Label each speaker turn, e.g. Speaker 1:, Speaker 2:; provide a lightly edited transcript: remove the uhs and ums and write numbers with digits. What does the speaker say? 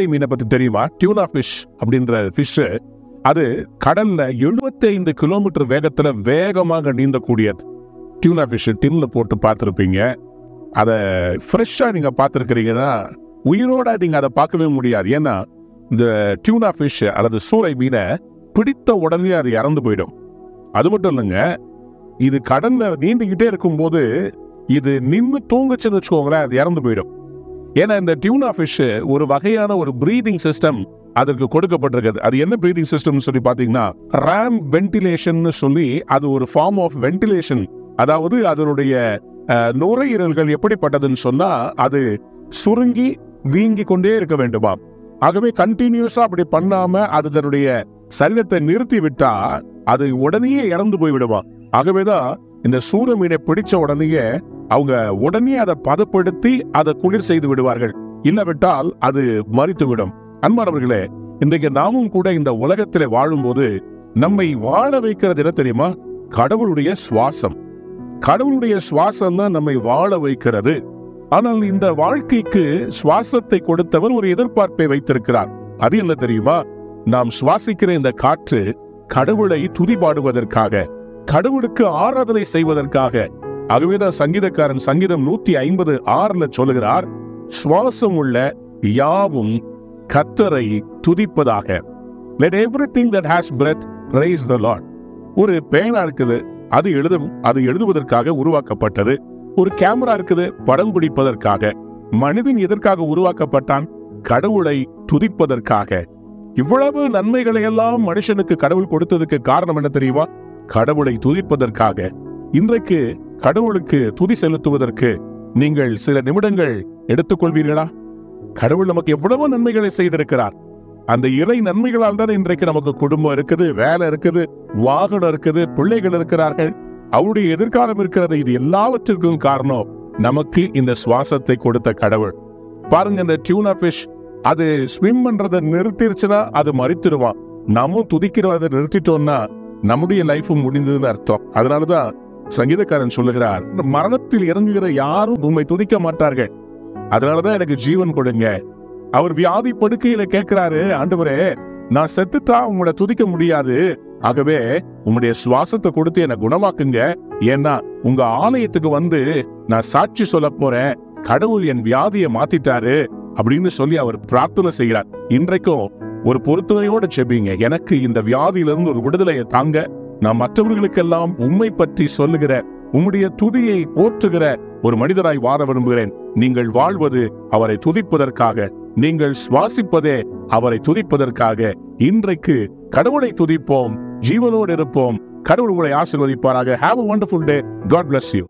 Speaker 1: சூறை மீனை பத்தி தெரியுமா? டியூனா ஃபிஷ் அப்படின்ற ஃபிஷ், அது கடல்ல 75 கிலோமீட்டர் வேகத்துல வேகமாக நீந்தக்கூடியது. டியூனா ஃபிஷ் டின்ல போட்டு பார்த்துருப்பீங்க. அதை ஃப்ரெஷ்ஷா நீங்க பார்த்துருக்கிறீங்கன்னா உயிரோட நீங்க அதை பார்க்கவே முடியாது. ஏன்னா இந்த டியூனா ஃபிஷ் அல்லது சூறை மீனை பிடித்த உடனே அது இறந்து போயிடும். அது மட்டும் இல்லைங்க, இது கடல்ல நீந்திக்கிட்டே இருக்கும்போது இது நின்று தூங்குச்சுன்னு வச்சுக்கோங்களேன், அது இறந்து போயிடும். ஏன்னா இந்த டியூனா ஃபிஷ் ஒரு வகையான ஒரு பிரீதிங் சிஸ்டம் அதற்கு கொடுக்கப்பட்டிருக்குது. அது என்ன பிரீதிங் சிஸ்டம் சொல்லி பாத்தீங்கன்னா, ராம் வென்டிலேஷன் சொல்லி, அது ஒரு ஃபார்ம் ஆஃப் வென்டிலேஷன். அதாவது அதனுடைய நுரையீரல்கள் எப்படிப்பட்டதுன்னு சொன்னா, அது சுருங்கி வீங்கி கொண்டே இருக்க வேண்டுமா. ஆகவே கண்டினியூஸா அப்படி பண்ணாம அது தன்னுடைய சரீரத்தை நிறுத்தி விட்டா அது உடனே இறந்து போய்விடுமா. ஆகவேதான் இந்த சூறை மீனை பிடிச்ச உடனேயே அவங்க உடனே அதை பதப்படுத்தி அதை குளிர் செய்து விடுவார்கள். இல்லவிட்டால் அது மரித்து விடும். அன்பானவர்களே, இன்றைக்கு நாமும் கூட இந்த உலகத்திலே வாழும்போது நம்மை வாழ வைக்கிறது என்ன தெரியுமா? கடவுளுடைய சுவாசம். கடவுளுடைய சுவாசம் தான் நம்மை வாழ வைக்கிறது. ஆனால் இந்த வாழ்க்கைக்கு சுவாசத்தை கொடுத்தவர் ஒரு எதிர்பார்ப்பை வைத்திருக்கிறார். அது என்ன தெரியுமா? நாம் சுவாசிக்கிற இந்த காற்று கடவுளை துதிபாடுவதற்காக, கடவுளுக்கு ஆராதனை செய்வதற்காக. ஆகவேதான் சங்கீதக்காரன் சங்கீதம் 156 சொல்லுகிறார், சுவாசம் உள்ள யாவும் கர்த்தரை துதிப்பதாக. Let everything that has breath praise the Lord. ஒரு பேனா இருக்குது, அது எழுதுவதற்காக உருவாக்கப்பட்டது. ஒரு கேமரா இருக்குது, படம் பிடிப்பதற்காக. மனிதன் எதற்காக உருவாக்கப்பட்டான்? கடவுளை துதிப்பதற்காக. இவ்வளவு நன்மைகளை எல்லாம் மனுஷனுக்கு கடவுள் கொடுத்ததுக்கு காரணம் என்ன தெரியுமா? கடவுளை துதிப்பதற்காக. இன்றைக்கு கடவுளுக்கு துதி செலுத்துவதற்கு நீங்கள் சில நிமிடங்கள் எடுத்துக்கொள்வீர்களா? கடவுள் நமக்கு எவ்வளவு நன்மைகளை செய்திருக்கிறார். அந்த இறை நன்மைகளால் தான் இன்றைக்கு நமக்கு குடும்பம் இருக்குது, வேலை இருக்குது, வாகனம் இருக்குது, பிள்ளைகள் இருக்கிறார்கள், அவருடைய எதிர்காலம் இருக்கிறது. இது எல்லாவற்றிற்கும் காரணம் நமக்கு இந்த சுவாசத்தை கொடுத்த கடவுள். பாருங்க, இந்த டியூனா ஃபிஷ் அது ஸ்விம் பண்றதை நிறுத்திருச்சுன்னா அது மரித்துடுவான். நாமும் துதிக்கிறத நிறுத்திட்டோம்னா நம்முடைய லைஃபும் முடிந்ததுன்னு அர்த்தம். அதனாலதான் சங்கீதக்காரன் சொல்லுகிறார், மரணத்தில் இறங்குகிற யாரும் உண்மை துதிக்க மாட்டார்கள், அதனாலதான் எனக்கு ஜீவன் கொடுங்க. அவர் வியாதி படுக்கையில கேட்கிறாரு, ஆண்டவரே நான் செத்துட்டா உங்களை துதிக்க முடியாது, ஆகவே உங்களுடைய சுவாசத்தை கொடுத்து என்னை குணமாக்குங்க. ஏன்னா உங்க ஆலயத்துக்கு வந்து நான் சாட்சி சொல்ல போறேன், கடவுள் என் வியாதியை மாத்திட்டாரு அப்படின்னு சொல்லி அவர் பிரார்த்தனை செய்கிறார். இன்றைக்கும் ஒரு பொறுத்துணையோட செபிங்க, எனக்கு இந்த வியாதியிலிருந்து ஒரு விடுதலையை தாங்க, நான் மற்றவர்களுக்கெல்லாம் உம்மை பற்றி சொல்லுகிற, உம்முடைய துதியை போற்றுகிற ஒரு மனிதராய் வாழ விரும்புகிறேன். நீங்கள் வாழ்வது அவரை துதிப்பதற்காக, நீங்கள் சுவாசிப்பதே அவரை துதிப்பதற்காக. இன்றைக்கு கடவுளை துதிப்போம், ஜீவனோடு இருப்போம். கடவுள் உங்களை ஆசீர்வதிப்பாராக. Have a wonderful day. God bless you.